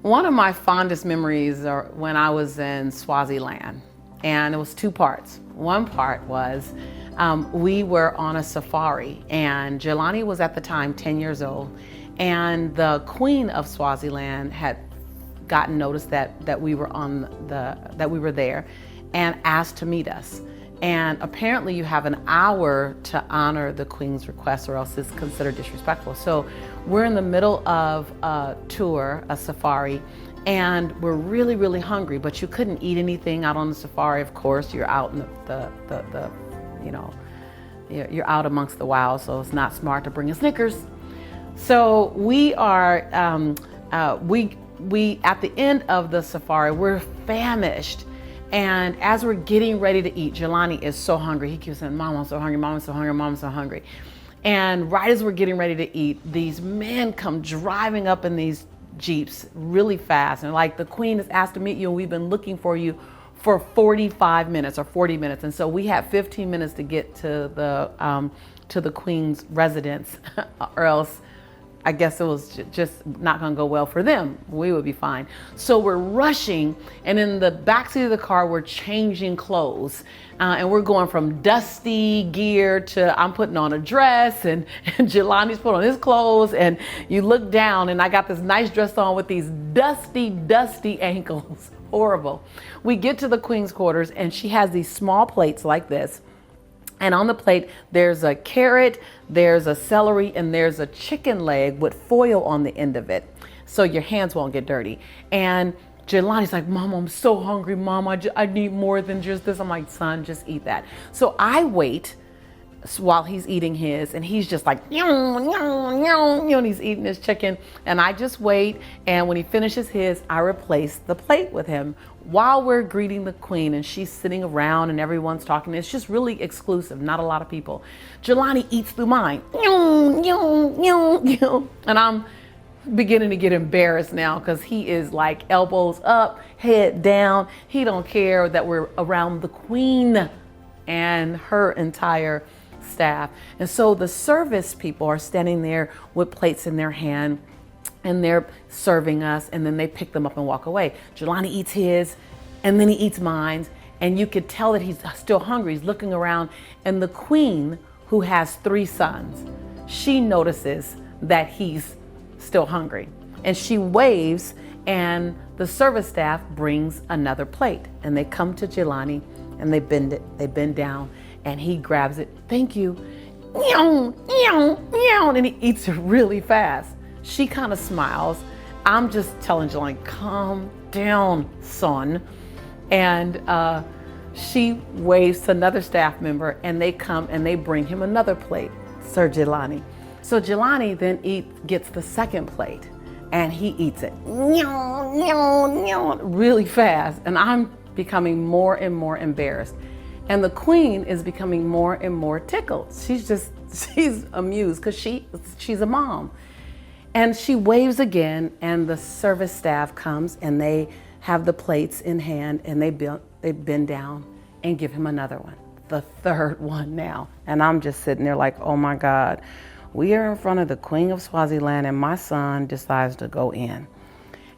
One of my fondest memories are when I was in Swaziland, and it was two parts. One part was we were on a safari, and Jelani was at the time 10 years old, and the Queen of Swaziland had gotten notice that we were there and asked to meet us. And apparently you have an hour to honor the Queen's request or else it's considered disrespectful. So we're in the middle of a tour, a safari, and we're really, really hungry, but you couldn't eat anything out on the safari. Of course, you're out in you're out amongst the wild, so it's not smart to bring a Snickers. So we are, we at the end of the safari, we're famished. And as we're getting ready to eat, Jelani is so hungry. He keeps saying, Mom, I'm so hungry, Mom, I'm so hungry, Mom, I'm so hungry. And right as we're getting ready to eat, these men come driving up in these Jeeps really fast. And like, the Queen has asked to meet you and we've been looking for you for 45 minutes or 40 minutes. And so we had 15 minutes to get to the Queen's residence or else I guess it was just not gonna go well for them. We would be fine. So we're rushing, and in the backseat of the car, we're changing clothes. And we're going from dusty gear to I'm putting on a dress, and Jelani's put on his clothes, and you look down, and I got this nice dress on with these dusty ankles. Horrible. We get to the Queen's quarters, and she has these small plates like this. And on the plate, there's a carrot, there's a celery, and there's a chicken leg with foil on the end of it, so your hands won't get dirty. And Jelani's like, Mom, I'm so hungry, Mom. I need more than just this. I'm like, son, just eat that. So I wait while he's eating his, and he's just like, and he's eating his chicken. And I just wait, and when he finishes his, I replace the plate with him while we're greeting the Queen, and she's sitting around and everyone's talking. It's just really exclusive, not a lot of people. Jelani eats through mine. And I'm beginning to get embarrassed now because he is like elbows up, head down. He don't care that we're around the Queen and her entire staff. And so the service people are standing there with plates in their hand, and they're serving us, and then they pick them up and walk away. Jelani eats his, and then he eats mine, and you could tell that he's still hungry. He's looking around, and the Queen, who has 3 sons, she notices that he's still hungry, and she waves, and the service staff brings another plate, and they come to Jelani, and they bend down, and he grabs it. Thank you. And he eats it really fast. She kind of smiles. I'm just telling Jelani, calm down, son. And she waves to another staff member, and they come and they bring him another plate, Sir Jelani. So Jelani then gets the second plate, and he eats it really fast. And I'm becoming more and more embarrassed. And the Queen is becoming more and more tickled. She's amused because she's a mom. And she waves again, and the service staff comes, and they have the plates in hand, and they bend down and give him another one, the third one now. And I'm just sitting there like, oh my God, we are in front of the Queen of Swaziland, and my son decides to go in.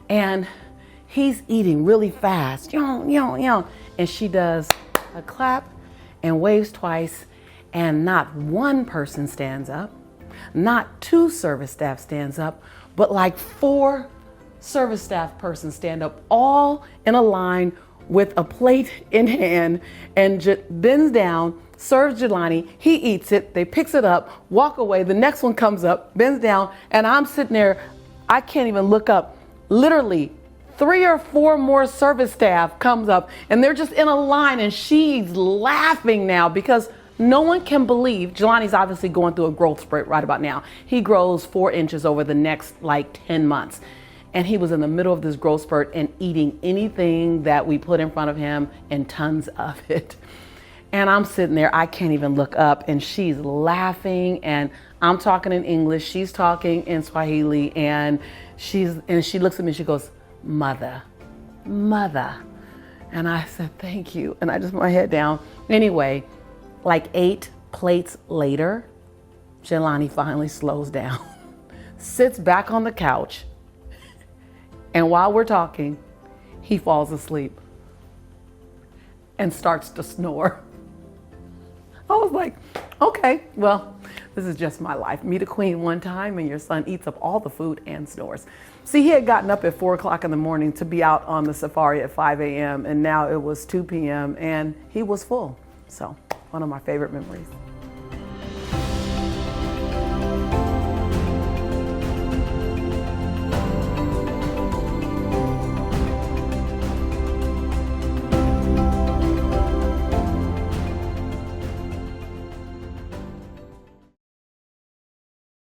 And he's eating really fast, and she does a clap and waves twice, and not one person stands up. Not 2 service staff stands up, but like 4 service staff persons stand up, all in a line with a plate in hand, and bends down, serves Jelani. He eats it, they picks it up, walk away. The next one comes up, bends down, and I'm sitting there, I can't even look up. Literally 3 or 4 more service staff comes up, and they're just in a line, and she's laughing now because no one can believe. Jelani's obviously going through a growth spurt right about now. He grows 4 inches over the next like 10 months. And he was in the middle of this growth spurt and eating anything that we put in front of him, and tons of it. And I'm sitting there, I can't even look up, and she's laughing, and I'm talking in English, she's talking in Swahili, and she looks at me, she goes, Mother. And I said, thank you. And I just put my head down. Anyway, like 8 plates later, Jelani finally slows down, sits back on the couch, And while we're talking, he falls asleep and starts to snore. I was like, okay, well, this is just my life. Meet a queen one time and your son eats up all the food and snores. See, he had gotten up at 4 o'clock in the morning to be out on the safari at 5 a.m. and now it was 2 p.m. and he was full. So, one of my favorite memories.